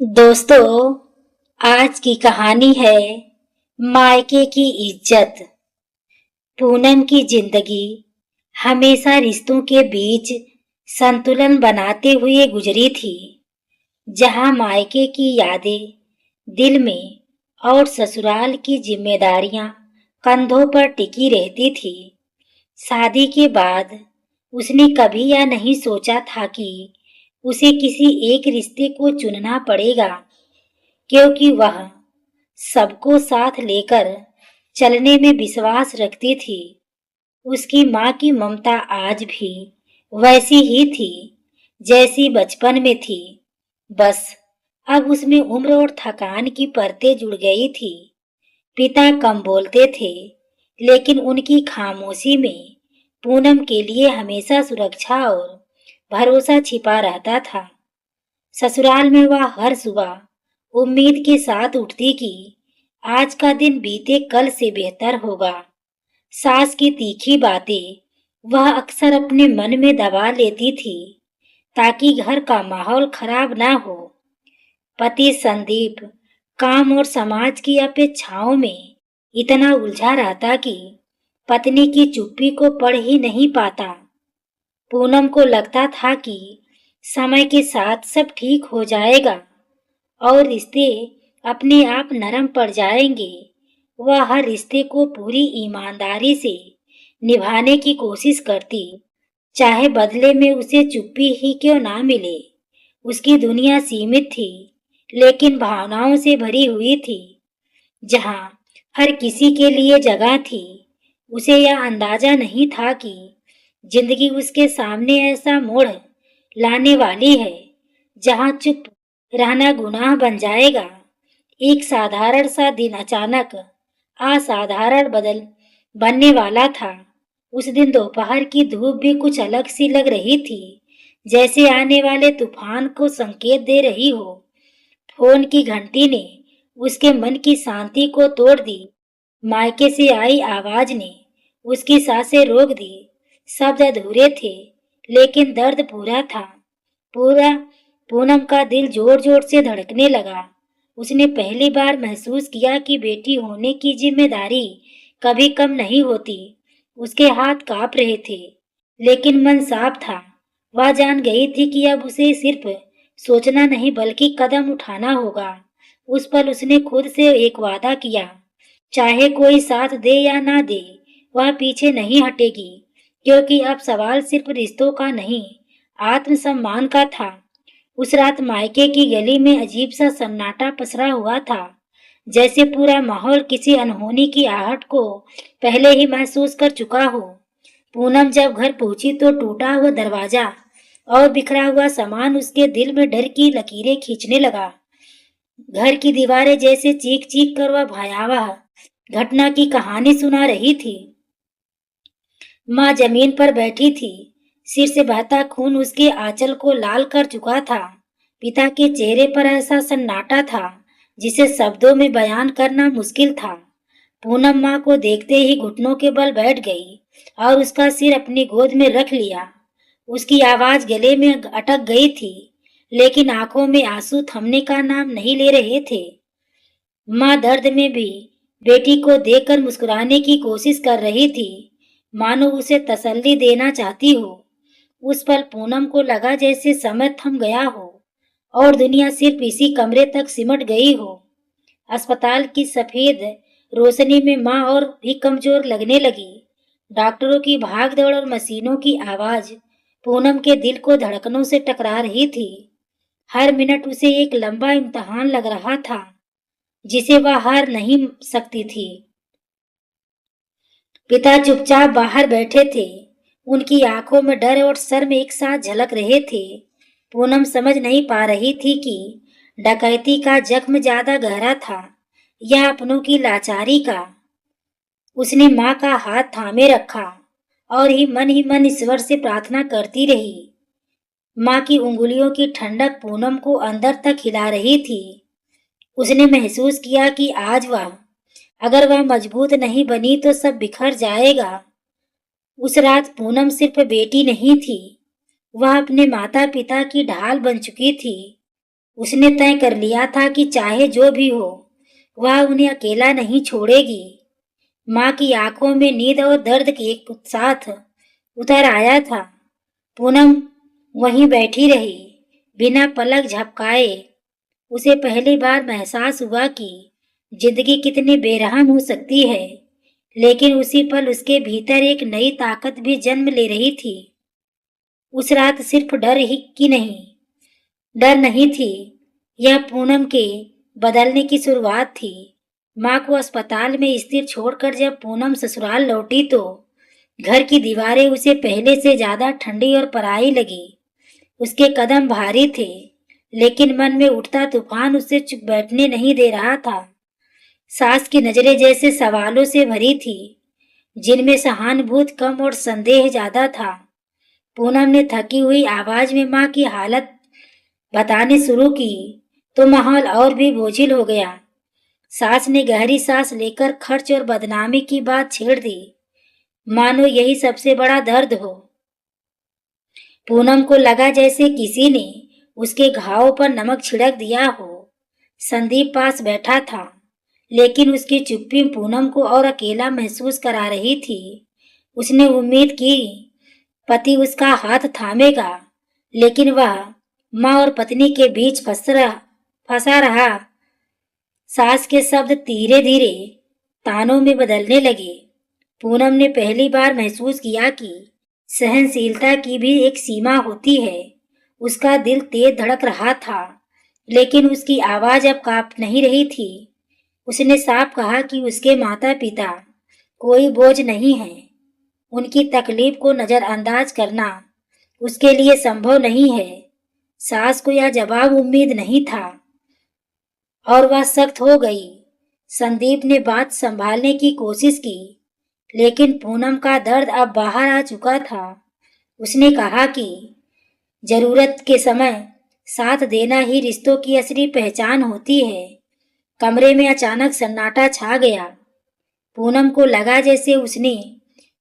दोस्तों, आज की कहानी है मायके की इज्जत। पूनम की जिंदगी हमेशा रिश्तों के बीच संतुलन बनाते हुए गुजरी थी, जहां मायके की यादें दिल में और ससुराल की जिम्मेदारियां कंधों पर टिकी रहती थी। शादी के बाद उसने कभी यह नहीं सोचा था कि उसे किसी एक रिश्ते को चुनना पड़ेगा, क्योंकि वह सबको साथ लेकर चलने में विश्वास रखती थी। उसकी माँ की ममता आज भी वैसी ही थी जैसी बचपन में थी। बस अब उसमें उम्र और थकान की परतें जुड़ गई थी। पिता कम बोलते थे, लेकिन उनकी खामोशी में पूनम के लिए हमेशा सुरक्षा और भरोसा छिपा रहता था। ससुराल में वह हर सुबह उम्मीद के साथ उठती कि आज का दिन बीते कल से बेहतर होगा। सास की तीखी बातें वह अक्सर अपने मन में दबा लेती थी, ताकि घर का माहौल खराब ना हो। पति संदीप काम और समाज की अपेक्षाओं में इतना उलझा रहता कि पत्नी की चुप्पी को पढ़ ही नहीं पाता। पूनम को लगता था कि समय के साथ सब ठीक हो जाएगा और रिश्ते अपने आप नरम पड़ जाएंगे। वह हर रिश्ते को पूरी ईमानदारी से निभाने की कोशिश करती, चाहे बदले में उसे चुप्पी ही क्यों ना मिले। उसकी दुनिया सीमित थी, लेकिन भावनाओं से भरी हुई थी, जहां हर किसी के लिए जगह थी। उसे यह अंदाजा नहीं था कि जिंदगी उसके सामने ऐसा मोड़ लाने वाली है जहां चुप रहना गुनाह बन जाएगा। एक साधारण सा दिन अचानक असाधारण बदल बनने वाला था। उस दिन दोपहर की धूप भी कुछ अलग सी लग रही थी, जैसे आने वाले तूफान को संकेत दे रही हो। फोन की घंटी ने उसके मन की शांति को तोड़ दी। मायके से आई आवाज ने उसकी सांसें रोक दी। शब्द अधूरे थे, लेकिन दर्द पूरा था। पूरा पूनम का दिल जोर जोर से धड़कने लगा। उसने पहली बार महसूस किया कि बेटी होने की जिम्मेदारी कभी कम नहीं होती। उसके हाथ कांप रहे थे, लेकिन मन साफ था। वह जान गई थी कि अब उसे सिर्फ सोचना नहीं बल्कि कदम उठाना होगा। उस पल उसने खुद से एक वादा किया, चाहे कोई साथ दे या ना दे, वह पीछे नहीं हटेगी, क्योंकि अब सवाल सिर्फ रिश्तों का नहीं, आत्मसम्मान का था। उस रात मायके की गली में अजीब सा सन्नाटा पसरा हुआ था, जैसे पूरा माहौल किसी अनहोनी की आहट को पहले ही महसूस कर चुका हो। पूनम जब घर पहुंची तो टूटा हुआ दरवाजा और बिखरा हुआ सामान उसके दिल में डर की लकीरें खींचने लगा। घर की दीवारें जैसे चीख चीख कर वह भयावह घटना की कहानी सुना रही थी। माँ जमीन पर बैठी थी, सिर से बहता खून उसके आंचल को लाल कर चुका था। पिता के चेहरे पर ऐसा सन्नाटा था जिसे शब्दों में बयान करना मुश्किल था। पूनम माँ को देखते ही घुटनों के बल बैठ गई और उसका सिर अपनी गोद में रख लिया। उसकी आवाज गले में अटक गई थी, लेकिन आंखों में आंसू थमने का नाम नहीं ले रहे थे। माँ दर्द में भी बेटी को देखकर मुस्कुराने की कोशिश कर रही थी, मानो उसे तसल्ली देना चाहती हो। उस पल पूनम को लगा जैसे समय थम गया हो और दुनिया सिर्फ इसी कमरे तक सिमट गई हो। अस्पताल की सफेद रोशनी में माँ और भी कमजोर लगने लगी। डॉक्टरों की भागदौड़ और मशीनों की आवाज पूनम के दिल को धड़कनों से टकरा रही थी। हर मिनट उसे एक लंबा इम्तिहान लग रहा था, जिसे वह हार नहीं सकती थी। पिता चुपचाप बाहर बैठे थे, उनकी आंखों में डर और शर्म एक साथ झलक रहे थे। पूनम समझ नहीं पा रही थी कि डकैती का जख्म ज्यादा गहरा था या अपनों की लाचारी का। उसने माँ का हाथ थामे रखा और ही मन ईश्वर से प्रार्थना करती रही। माँ की उंगलियों की ठंडक पूनम को अंदर तक हिला रही थी। उसने महसूस किया कि आज अगर वह मजबूत नहीं बनी तो सब बिखर जाएगा। उस रात पूनम सिर्फ बेटी नहीं थी, वह अपने माता पिता की ढाल बन चुकी थी। उसने तय कर लिया था कि चाहे जो भी हो, वह उन्हें अकेला नहीं छोड़ेगी। माँ की आंखों में नींद और दर्द के एक साथ उतर आया था। पूनम वहीं बैठी रही, बिना पलक झपकाए। उसे पहली बार एहसास हुआ कि जिंदगी कितनी बेरहम हो सकती है, लेकिन उसी पल उसके भीतर एक नई ताकत भी जन्म ले रही थी। उस रात सिर्फ डर नहीं थी, यह पूनम के बदलने की शुरुआत थी। माँ को अस्पताल में स्थिर छोड़कर जब पूनम ससुराल लौटी तो घर की दीवारें उसे पहले से ज्यादा ठंडी और पराई लगी। उसके कदम भारी थे, लेकिन मन में उठता तूफान उसे चुप बैठने नहीं दे रहा था। सास की नजरें जैसे सवालों से भरी थी, जिनमें सहानुभूति कम और संदेह ज्यादा था। पूनम ने थकी हुई आवाज में माँ की हालत बताने शुरू की तो माहौल और भी बोझिल हो गया। सास ने गहरी सांस लेकर खर्च और बदनामी की बात छेड़ दी, मानो यही सबसे बड़ा दर्द हो। पूनम को लगा जैसे किसी ने उसके घावों पर नमक छिड़क दिया हो। संदीप पास बैठा था, लेकिन उसकी चुप्पी पूनम को और अकेला महसूस करा रही थी। उसने उम्मीद की पति उसका हाथ थामेगा, लेकिन वह माँ और पत्नी के बीच फंसा रहा। सास के शब्द धीरे धीरे तानों में बदलने लगे। पूनम ने पहली बार महसूस किया कि सहनशीलता की भी एक सीमा होती है। उसका दिल तेज धड़क रहा था, लेकिन उसकी आवाज अब कांप नहीं रही थी। उसने साफ कहा कि उसके माता पिता कोई बोझ नहीं है। उनकी तकलीफ को नजरअंदाज करना उसके लिए संभव नहीं है। सास को यह जवाब उम्मीद नहीं था और वह सख्त हो गई। संदीप ने बात संभालने की कोशिश की, लेकिन पूनम का दर्द अब बाहर आ चुका था। उसने कहा कि जरूरत के समय साथ देना ही रिश्तों की असली पहचान होती है। कमरे में अचानक सन्नाटा छा गया। पूनम को लगा जैसे उसने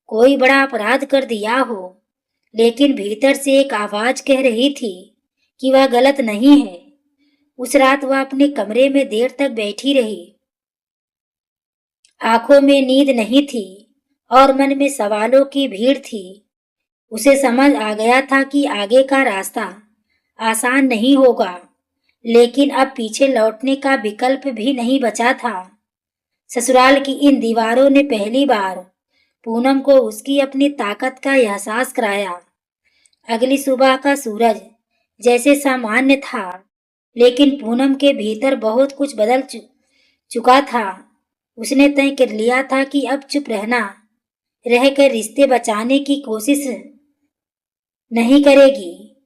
कोई बड़ा अपराध कर दिया हो, लेकिन भीतर से एक आवाज कह रही थी कि वह गलत नहीं है। उस रात वह अपने कमरे में देर तक बैठी रही। आंखों में नींद नहीं थी और मन में सवालों की भीड़ थी। उसे समझ आ गया था कि आगे का रास्ता आसान नहीं होगा, लेकिन अब पीछे लौटने का विकल्प भी नहीं बचा था। ससुराल की इन दीवारों ने पहली बार पूनम को उसकी अपनी ताकत का एहसास कराया। अगली सुबह का सूरज जैसे सामान्य था, लेकिन पूनम के भीतर बहुत कुछ बदल चुका था। उसने तय कर लिया था कि अब चुप रहकर रिश्ते बचाने की कोशिश नहीं करेगी।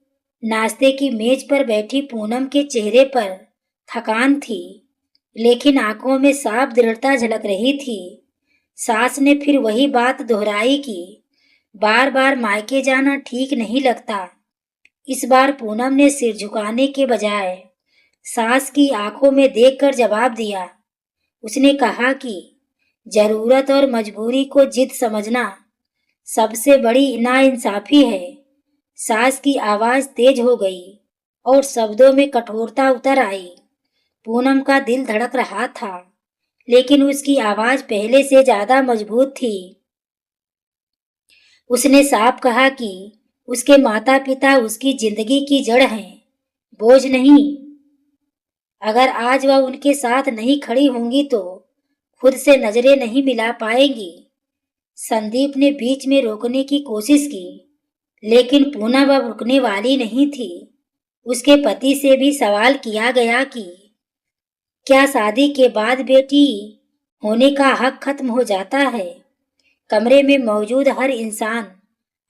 नाश्ते की मेज पर बैठी पूनम के चेहरे पर थकान थी, लेकिन आंखों में साफ दृढ़ता झलक रही थी। सास ने फिर वही बात दोहराई कि बार बार मायके जाना ठीक नहीं लगता। इस बार पूनम ने सिर झुकाने के बजाय सास की आंखों में देखकर जवाब दिया। उसने कहा कि जरूरत और मजबूरी को जिद समझना सबसे बड़ी नाइंसाफी है। सास की आवाज तेज हो गई और शब्दों में कठोरता उतर आई। पूनम का दिल धड़क रहा था, लेकिन उसकी आवाज पहले से ज्यादा मजबूत थी। उसने साफ कहा कि उसके माता पिता उसकी जिंदगी की जड़ हैं, बोझ नहीं। अगर आज वह उनके साथ नहीं खड़ी होंगी तो खुद से नजरें नहीं मिला पाएंगी। संदीप ने बीच में रोकने की कोशिश की, लेकिन पूनम अब रुकने वाली नहीं थी। उसके पति से भी सवाल किया गया कि क्या शादी के बाद बेटी होने का हक खत्म हो जाता है। कमरे में मौजूद हर इंसान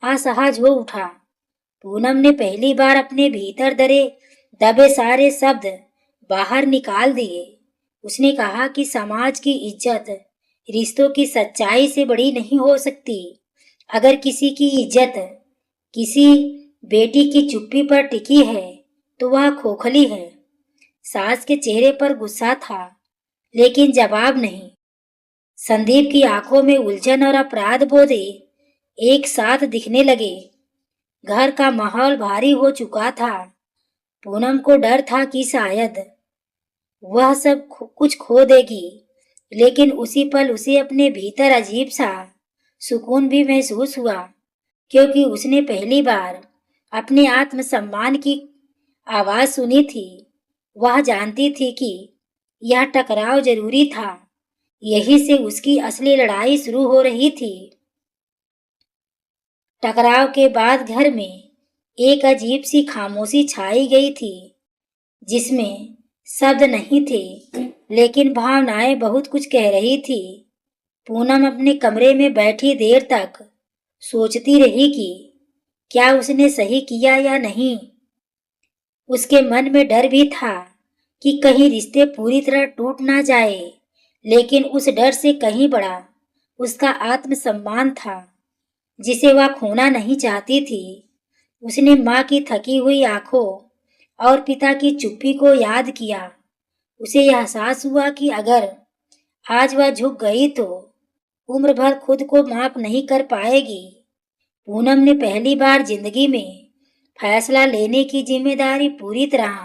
असहज हो उठा। पूनम ने पहली बार अपने भीतर दबे सारे शब्द बाहर निकाल दिए। उसने कहा कि समाज की इज्जत रिश्तों की सच्चाई से बड़ी नहीं हो सकती। अगर किसी की इज्जत किसी बेटी की चुप्पी पर टिकी है तो वह खोखली है। सास के चेहरे पर गुस्सा था, लेकिन जवाब नहीं। संदीप की आंखों में उलझन और अपराध बोध एक साथ दिखने लगे। घर का माहौल भारी हो चुका था। पूनम को डर था कि शायद वह सब कुछ खो देगी, लेकिन उसी पल उसे अपने भीतर अजीब सा सुकून भी महसूस हुआ, क्योंकि उसने पहली बार अपने आत्मसम्मान की आवाज सुनी थी। वह जानती थी कि यह टकराव जरूरी था, यही से उसकी असली लड़ाई शुरू हो रही थी। टकराव के बाद घर में एक अजीब सी खामोशी छाई गई थी, जिसमें शब्द नहीं थे, लेकिन भावनाएं बहुत कुछ कह रही थी। पूनम अपने कमरे में बैठी देर तक सोचती रही कि क्या उसने सही किया या नहीं। उसके मन में डर भी था कि कहीं रिश्ते पूरी तरह टूट ना जाए, लेकिन उस डर से कहीं बड़ा उसका आत्मसम्मान था, जिसे वह खोना नहीं चाहती थी। उसने माँ की थकी हुई आंखों और पिता की चुप्पी को याद किया। उसे यह एहसास हुआ कि अगर आज वह झुक गई तो उम्र भर खुद को माफ नहीं कर पाएगी। पूनम ने पहली बार जिंदगी में फैसला लेने की जिम्मेदारी पूरी तरह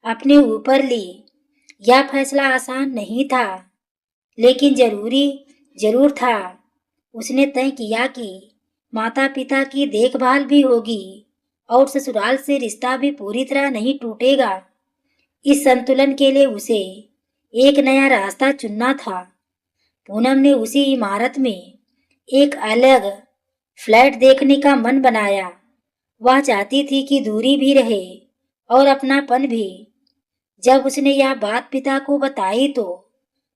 अपने ऊपर ली। यह फैसला आसान नहीं था, लेकिन जरूरी जरूर था। उसने तय किया कि माता पिता की देखभाल भी होगी और ससुराल से रिश्ता भी पूरी तरह नहीं टूटेगा। इस संतुलन के लिए उसे एक नया रास्ता चुनना था। पूनम ने उसी इमारत में एक अलग फ्लैट देखने का मन बनाया। वह चाहती थी कि दूरी भी रहे और अपनापन भी। जब उसने यह बात पिता को बताई तो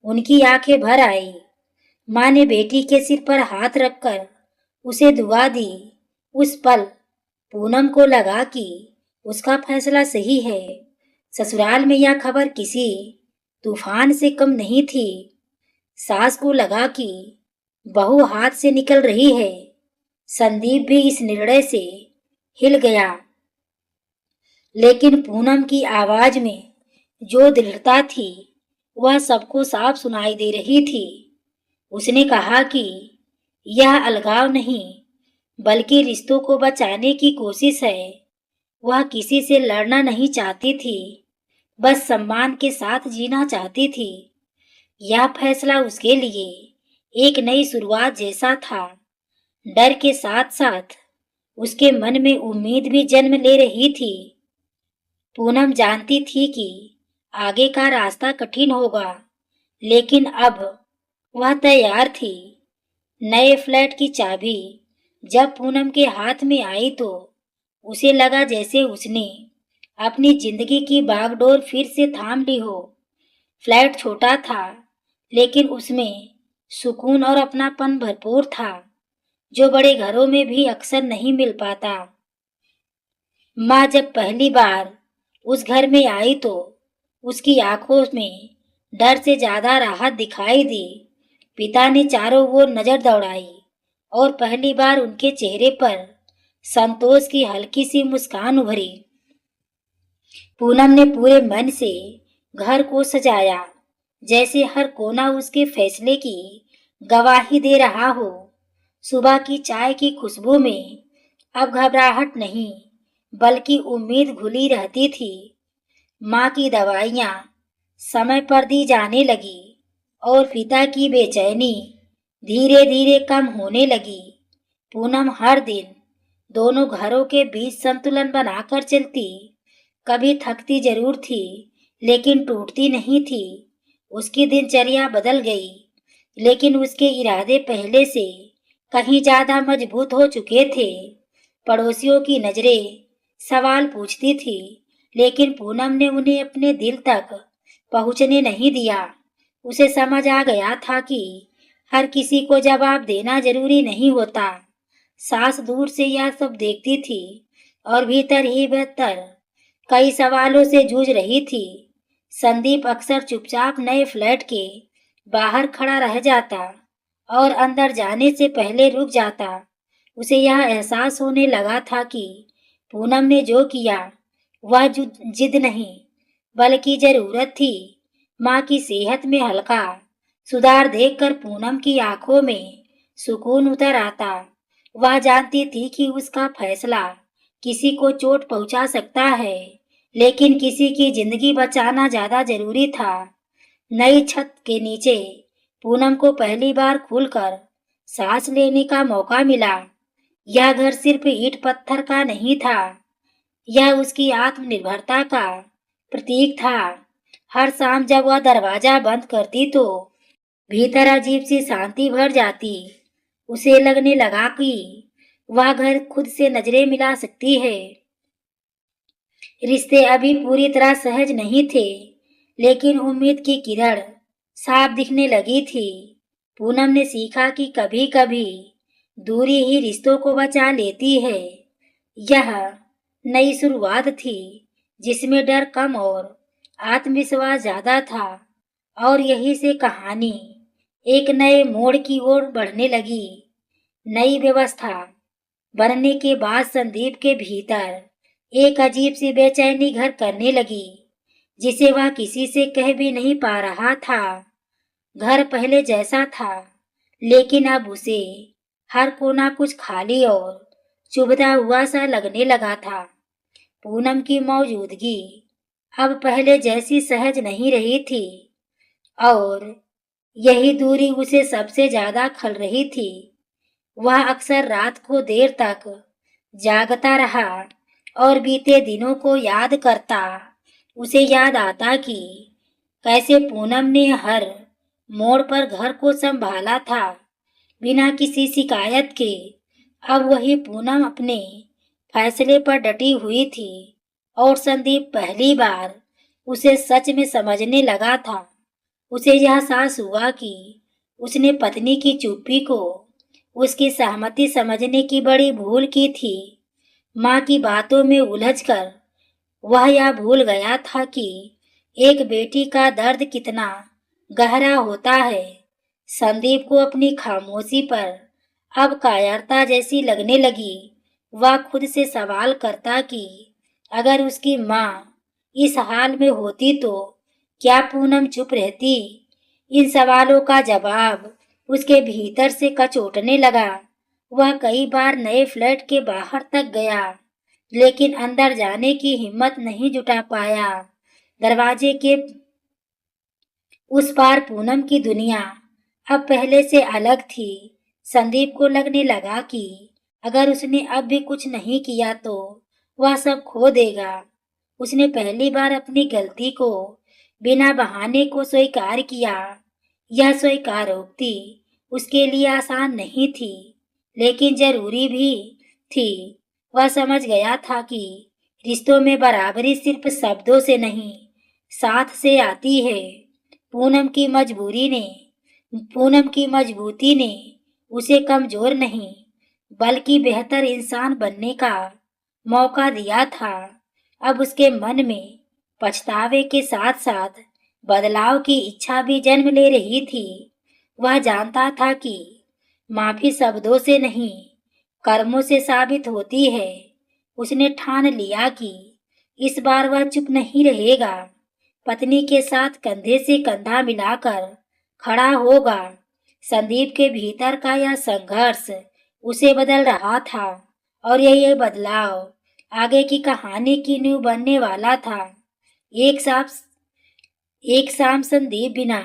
उनकी आंखें भर आई। माँ ने बेटी के सिर पर हाथ रखकर उसे दुआ दी। उस पल पूनम को लगा कि उसका फैसला सही है। ससुराल में यह खबर किसी तूफान से कम नहीं थी। सास को लगा कि बहू हाथ से निकल रही है। संदीप भी इस निर्णय से हिल गया, लेकिन पूनम की आवाज में जो दृढ़ता थी वह सबको साफ सुनाई दे रही थी। उसने कहा कि यह अलगाव नहीं, बल्कि रिश्तों को बचाने की कोशिश है। वह किसी से लड़ना नहीं चाहती थी, बस सम्मान के साथ जीना चाहती थी। यह फैसला उसके लिए एक नई शुरुआत जैसा था। डर के साथ साथ उसके मन में उम्मीद भी जन्म ले रही थी। पूनम जानती थी कि आगे का रास्ता कठिन होगा, लेकिन अब वह तैयार थी। नए फ्लैट की चाबी जब पूनम के हाथ में आई तो उसे लगा जैसे उसने अपनी जिंदगी की बागडोर फिर से थाम ली हो। फ्लैट छोटा था, लेकिन उसमें सुकून और अपनापन भरपूर था, जो बड़े घरों में भी अक्सर नहीं मिल पाता। माँ जब पहली बार उस घर में आई तो उसकी आंखों में डर से ज्यादा राहत दिखाई दी। पिता ने चारों ओर नजर दौड़ाई और पहली बार उनके चेहरे पर संतोष की हल्की सी मुस्कान उभरी। पूनम ने पूरे मन से घर को सजाया, जैसे हर कोना उसके फैसले की गवाही दे रहा हो। सुबह की चाय की खुशबू में अब घबराहट नहीं, बल्कि उम्मीद घुली रहती थी। माँ की दवाइयाँ समय पर दी जाने लगी और पिता की बेचैनी धीरे धीरे कम होने लगी। पूनम हर दिन दोनों घरों के बीच संतुलन बनाकर चलती। कभी थकती जरूर थी, लेकिन टूटती नहीं थी। उसकी दिनचर्या बदल गई, लेकिन उसके इरादे पहले से कहीं ज्यादा मजबूत हो चुके थे। पड़ोसियों की नजरें सवाल पूछती थी, लेकिन पूनम ने उन्हें अपने दिल तक पहुंचने नहीं दिया। उसे समझ आ गया था कि हर किसी को जवाब देना जरूरी नहीं होता। सास दूर से यह सब देखती थी और भीतर ही भीतर कई सवालों से जूझ रही थी। संदीप अक्सर चुपचाप नए फ्लैट के बाहर खड़ा रह जाता और अंदर जाने से पहले रुक जाता। उसे यह एहसास होने लगा था कि पूनम ने जो किया वह जिद नहीं, बल्कि जरूरत थी। माँ की सेहत में हल्का सुधार देखकर पूनम की आंखों में सुकून उतर आता। वह जानती थी कि उसका फैसला किसी को चोट पहुंचा सकता है, लेकिन किसी की जिंदगी बचाना ज्यादा जरूरी था। नई छत के नीचे पूनम को पहली बार खुलकर सांस लेने का मौका मिला। यह घर सिर्फ ईंट पत्थर का नहीं था, यह उसकी आत्मनिर्भरता का प्रतीक था। हर शाम जब वह दरवाजा बंद करती तो भीतर अजीब सी शांति भर जाती। उसे लगने लगा कि वह घर खुद से नजरें मिला सकती है। रिश्ते अभी पूरी तरह सहज नहीं थे, लेकिन उम्मीद की किरण साफ दिखने लगी थी। पूनम ने सीखा कि कभी कभी दूरी ही रिश्तों को बचा लेती है। यह नई शुरुआत थी जिसमें डर कम और आत्मविश्वास ज्यादा था, और यही से कहानी एक नए मोड़ की ओर बढ़ने लगी। नई व्यवस्था बनने के बाद संदीप के भीतर एक अजीब सी बेचैनी घर करने लगी, जिसे वह किसी से कह भी नहीं पा रहा था। घर पहले जैसा था, लेकिन अब उसे हर कोना कुछ खाली और चुभता हुआ सा लगने लगा था। पूनम की मौजूदगी अब पहले जैसी सहज नहीं रही थी, और यही दूरी उसे सबसे ज्यादा खल रही थी। वह अक्सर रात को देर तक जागता रहा और बीते दिनों को याद करता। उसे याद आता कि कैसे पूनम ने हर मोड़ पर घर को संभाला था बिना किसी शिकायत के। अब वही पूनम अपने फैसले पर डटी हुई थी, और संदीप पहली बार उसे सच में समझने लगा था। उसे यह एहसास हुआ कि उसने पत्नी की चुप्पी को उसकी सहमति समझने की बड़ी भूल की थी। माँ की बातों में उलझकर वह यह भूल गया था कि एक बेटी का दर्द कितना गहरा होता है। संदीप को अपनी खामोशी पर अब कायरता जैसी लगने लगी। वह खुद से सवाल करता कि अगर उसकी माँ इस हाल में होती तो क्या पूनम चुप रहती। इन सवालों का जवाब उसके भीतर से कचोटने लगा। वह कई बार नए फ्लैट के बाहर तक गया, लेकिन अंदर जाने की हिम्मत नहीं जुटा पाया। दरवाजे के उस पार पूनम की दुनिया अब पहले से अलग थी। संदीप को लगने लगा कि अगर उसने अब भी कुछ नहीं किया तो वह सब खो देगा। उसने पहली बार अपनी गलती को बिना बहाने को स्वीकार किया। यह स्वीकारोक्ति उसके लिए आसान नहीं थी, लेकिन जरूरी भी थी। वह समझ गया था कि रिश्तों में बराबरी सिर्फ शब्दों से नहीं, साथ से आती है। पूनम की मजबूरी ने पूनम की मजबूती ने उसे कमजोर नहीं, बल्कि बेहतर इंसान बनने का मौका दिया था। अब उसके मन में पछतावे के साथ साथ बदलाव की इच्छा भी जन्म ले रही थी। वह जानता था कि माफी शब्दों से नहीं, कर्मों से साबित होती है। उसने ठान लिया कि इस बार वह चुप नहीं रहेगा। पत्नी के साथ कंधे से कंधा मिलाकर खड़ा होगा। संदीप के भीतर का यह संघर्ष उसे बदल रहा था, और यह बदलाव आगे की कहानी की नींव बनने वाला था। एक साथ एक शाम संदीप बिना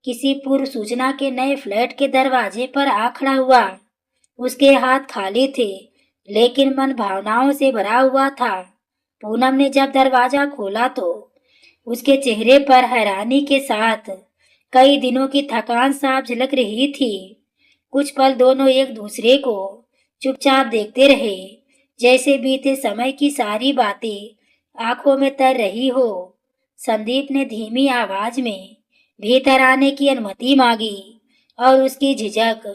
किसी पूर्व सूचना के नए फ्लैट के दरवाजे पर आ खड़ा हुआ। उसके हाथ खाली थे, लेकिन मन भावनाओं से भरा हुआ था। पूनम ने जब दरवाजा खोला तो उसके चेहरे पर हैरानी के साथ कई दिनों की थकान साफ झलक रही थी। कुछ पल दोनों एक दूसरे को चुपचाप देखते रहे, जैसे बीते समय की सारी बातें आंखों में तर रही हो। संदीप ने धीमी आवाज में भीतर आने की अनुमति मांगी, और उसकी झिझक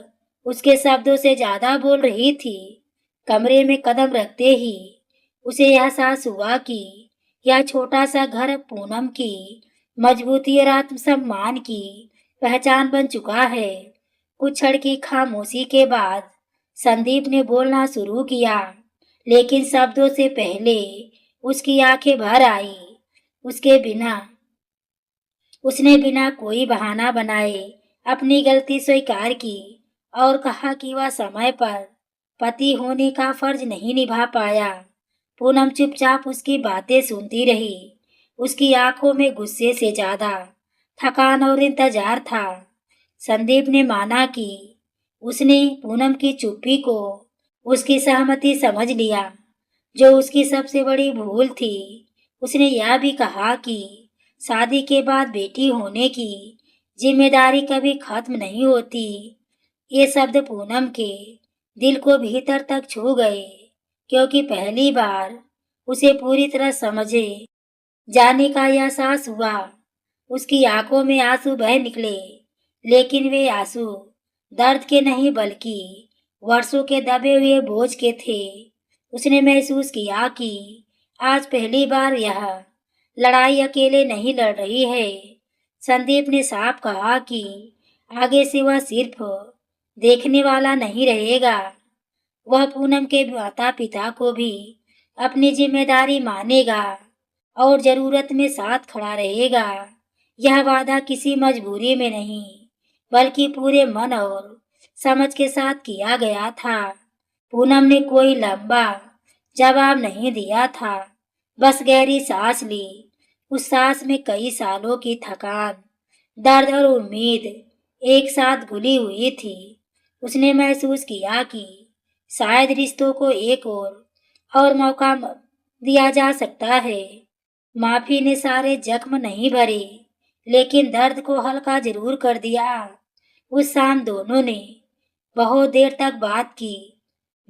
उसके शब्दों से ज्यादा बोल रही थी। कमरे में कदम रखते ही उसे एहसास हुआ कि यह छोटा सा घर पूनम की मजबूती और आत्मसम्मान की पहचान बन चुका है। कुछ क्षण की खामोशी के बाद संदीप ने बोलना शुरू किया, लेकिन शब्दों से पहले उसकी आंखें भर आई। उसने बिना कोई बहाना बनाए अपनी गलती स्वीकार की और कहा कि वह समय पर पति होने का फर्ज नहीं निभा पाया। पूनम चुपचाप उसकी बातें सुनती रही। उसकी आंखों में गुस्से से ज्यादा थकान और इंतजार था। संदीप ने माना कि उसने पूनम की चुप्पी को उसकी सहमति समझ लिया, जो उसकी सबसे बड़ी भूल थी। उसने यह भी कहा कि शादी के बाद बेटी होने की जिम्मेदारी कभी खत्म नहीं होती। ये शब्द पूनम के दिल को भीतर तक छू गए, क्योंकि पहली बार उसे पूरी तरह समझे जाने का एहसास हुआ। उसकी आंखों में आंसू बह निकले, लेकिन वे आंसू दर्द के नहीं बल्कि वर्षों के दबे हुए बोझ के थे। उसने महसूस किया कि आज पहली बार यह लड़ाई अकेले नहीं लड़ रही है। संदीप ने साफ कहा कि आगे से वह सिर्फ देखने वाला नहीं रहेगा, वह पूनम के माता पिता को भी अपनी जिम्मेदारी मानेगा और जरूरत में साथ खड़ा रहेगा। यह वादा किसी मजबूरी में नहीं, बल्कि पूरे मन और समझ के साथ किया गया था। पूनम ने कोई लंबा जवाब नहीं दिया था, बस गहरी सांस ली। उस सांस में कई सालों की थकान, दर्द और उम्मीद एक साथ घुली हुई थी। उसने महसूस किया कि शायद रिश्तों को एक और मौका दिया जा सकता है। माफी ने सारे जख्म नहीं भरे, लेकिन दर्द को हल्का जरूर कर दिया। उस शाम दोनों ने बहुत देर तक बात की,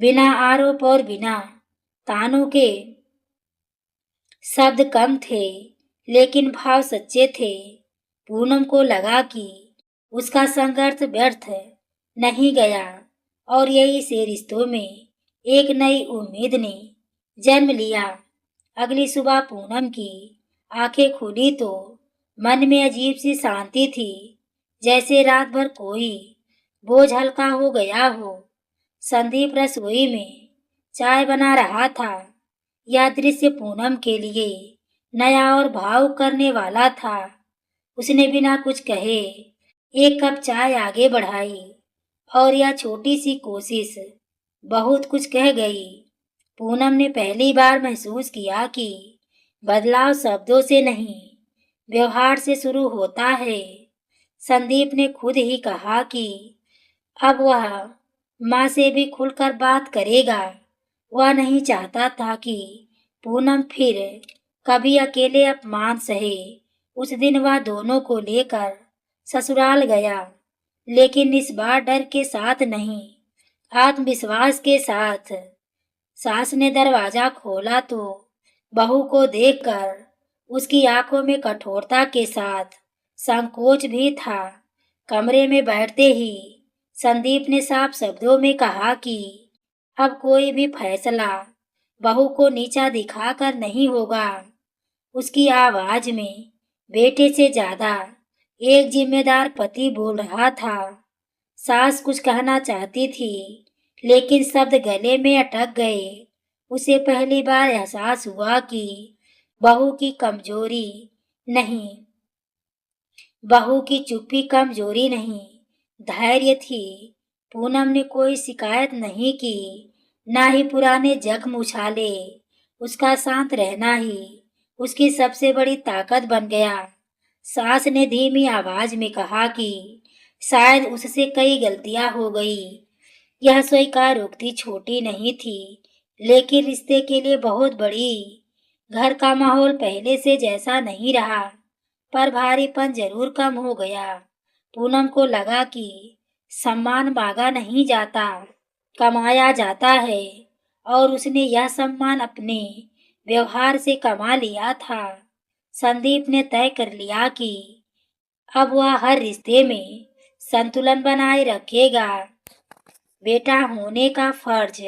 बिना आरोप और बिना तानों के। शब्द कम थे, लेकिन भाव सच्चे थे। पूनम को लगा कि उसका संघर्ष व्यर्थ नहीं गया और यही से रिश्तों में एक नई उम्मीद ने जन्म लिया। अगली सुबह पूनम की आंखें खुली तो मन में अजीब सी शांति थी, जैसे रात भर कोई बोझ हल्का हो गया हो। संदीप रसोई में चाय बना रहा था। यह दृश्य पूनम के लिए नया और भावुक करने वाला था। उसने बिना कुछ कहे एक कप चाय आगे बढ़ाई और यह छोटी सी कोशिश बहुत कुछ कह गई। पूनम ने पहली बार महसूस किया कि बदलाव शब्दों से नहीं, व्यवहार से शुरू होता है। संदीप ने खुद ही कहा कि अब वह माँ से भी खुलकर बात करेगा। वह नहीं चाहता था कि पूनम फिर कभी अकेले अपमान सहे। उस दिन वह दोनों को लेकर ससुराल गया, लेकिन इस बार डर के साथ नहीं, आत्मविश्वास के साथ। सास ने दरवाजा खोला तो बहू को देखकर उसकी आंखों में कठोरता के साथ संकोच भी था। कमरे में बैठते ही संदीप ने साफ शब्दों में कहा कि अब कोई भी फैसला बहू को नीचा दिखाकर नहीं होगा। उसकी आवाज में बेटे से ज्यादा एक जिम्मेदार पति बोल रहा था। सास कुछ कहना चाहती थी, लेकिन शब्द गले में अटक गए। उसे पहली बार एहसास हुआ कि बहू की कमजोरी नहीं, बहू की चुप्पी कमजोरी नहीं, धैर्य थी। पूनम ने कोई शिकायत नहीं की, ना ही पुराने जख्म उछाले। उसका शांत रहना ही उसकी सबसे बड़ी ताकत बन गया। सास ने धीमी आवाज में कहा कि शायद उससे कई गलतियां हो गई। यह स्वीकारोक्ति छोटी नहीं थी, लेकिन रिश्ते के लिए बहुत बड़ी। घर का माहौल पहले से जैसा नहीं रहा, पर भारीपन जरूर कम हो गया। पूनम को लगा कि सम्मान मांगा नहीं जाता, कमाया जाता है, और उसने यह सम्मान अपने व्यवहार से कमा लिया था। संदीप ने तय कर लिया कि अब वह हर रिश्ते में संतुलन बनाए रखेगा। बेटा होने का फर्ज,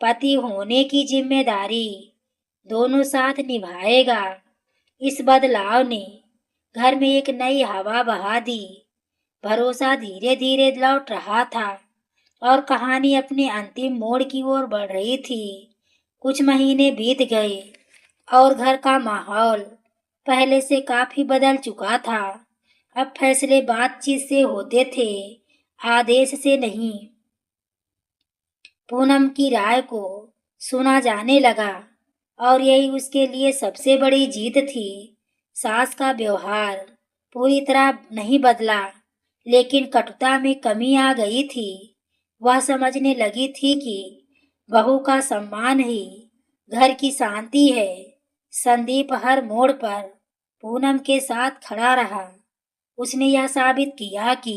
पति होने की जिम्मेदारी, दोनों साथ निभाएगा। इस बदलाव ने घर में एक नई हवा बहा दी। भरोसा धीरे धीरे लौट रहा था और कहानी अपने अंतिम मोड़ की ओर बढ़ रही थी। कुछ महीने बीत गए और घर का माहौल पहले से काफी बदल चुका था। अब फैसले बातचीत से होते थे, आदेश से नहीं। पूनम की राय को सुना जाने लगा और यही उसके लिए सबसे बड़ी जीत थी। सास का व्यवहार पूरी तरह नहीं बदला, लेकिन कटुता में कमी आ गई थी। वह समझने लगी थी कि बहू का सम्मान ही घर की शांति है। संदीप हर मोड़ पर पूनम के साथ खड़ा रहा। उसने यह साबित किया कि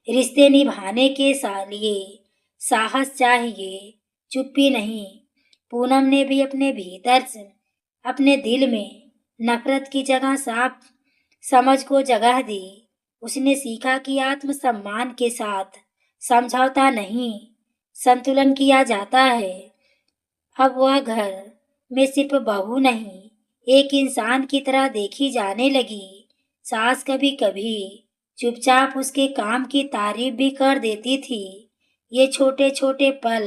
रिश्ते निभाने के लिए साहस चाहिए, चुप्पी नहीं। पूनम ने भी अपने भीतर से, अपने दिल में नफरत की जगह साफ समझ को जगह दी। उसने सीखा कि आत्मसम्मान के साथ समझौता नहीं, संतुलन किया जाता है। अब वह घर में सिर्फ बहू नहीं, एक इंसान की तरह देखी जाने लगी। सास कभी कभी चुपचाप उसके काम की तारीफ भी कर देती थी। ये छोटे छोटे पल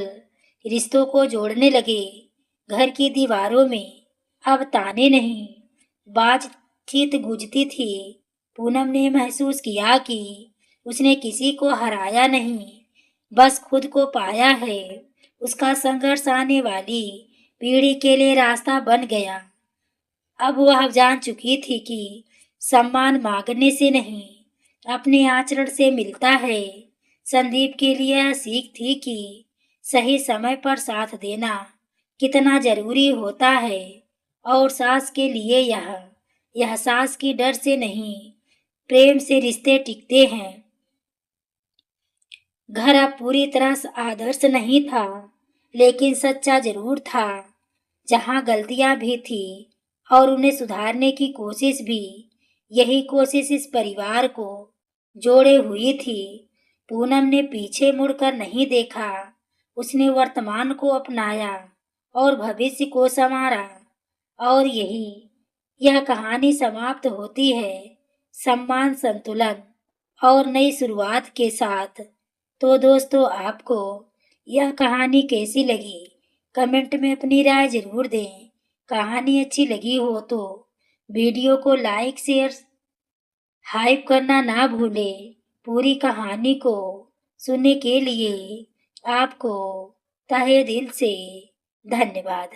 रिश्तों को जोड़ने लगे। घर की दीवारों में अब ताने नहीं, बातचीत गूंजती थी। पूनम ने महसूस किया कि उसने किसी को हराया नहीं, बस खुद को पाया है। उसका संघर्ष आने वाली पीढ़ी के लिए रास्ता बन गया। अब वह जान चुकी थी कि सम्मान मांगने से नहीं, अपने आचरण से मिलता है। संदीप के लिए यह सीख थी कि सही समय पर साथ देना कितना जरूरी होता है, और सास के लिए यह सास की डर से नहीं, प्रेम से रिश्ते टिकते हैं। घर अब पूरी तरह से आदर्श नहीं था, लेकिन सच्चा जरूर था। जहाँ गलतियां भी थी और उन्हें सुधारने की कोशिश भी, यही कोशिश इस परिवार को जोड़े हुई थी। पूनम ने पीछे मुड़कर नहीं देखा। उसने वर्तमान को अपनाया और भविष्य को संवारा। और यह कहानी समाप्त होती है सम्मान, संतुलन और नई शुरुआत के साथ। तो दोस्तों, आपको यह कहानी कैसी लगी? कमेंट में अपनी राय जरूर दें। कहानी अच्छी लगी हो तो वीडियो को लाइक, शेयर, हाइप करना ना भूलें। पूरी कहानी को सुनने के लिए आपको तहे दिल से धन्यवाद।